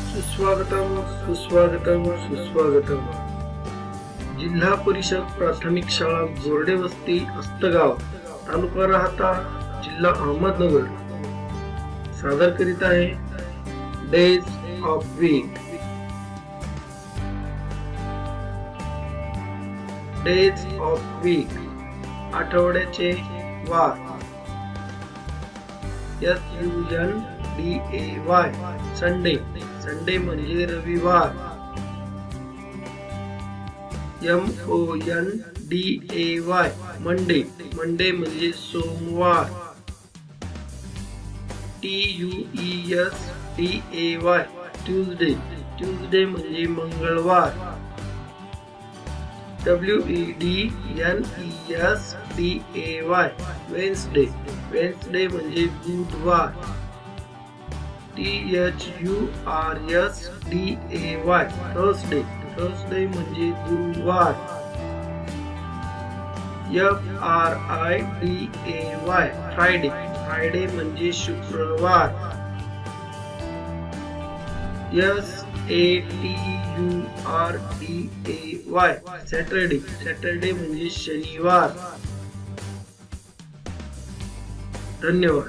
सुस्वागतम सुस्वागतम सुस्वागतम। जिल्हा परिषद प्राथमिक शाळा बोर्डे वस्ती अस्तगाव तालुका राहता जिल्हा अहमदनगर सादर करीत आहे days of week. Days of week आठवड्याचे वार। SUNDAY Sunday. संडे म्हणजे रविवार। MONDAY Monday. मंडे म्हणजे सोमवार। TUESDAY Tuesday. ट्यूसडे म्हणजे मंगळवार। WEDNESDAY Wednesday. वेन्सडे म्हणजे बुधवार। THURSDAY Thursday. थर्सडे म्हणजे गुरुवार। FRIDAY Friday. फ्रायडे म्हणजे शुक्रवार। SATURDAY Saturday. सॅटरडे म्हणजे शनिवार। धन्यवाद।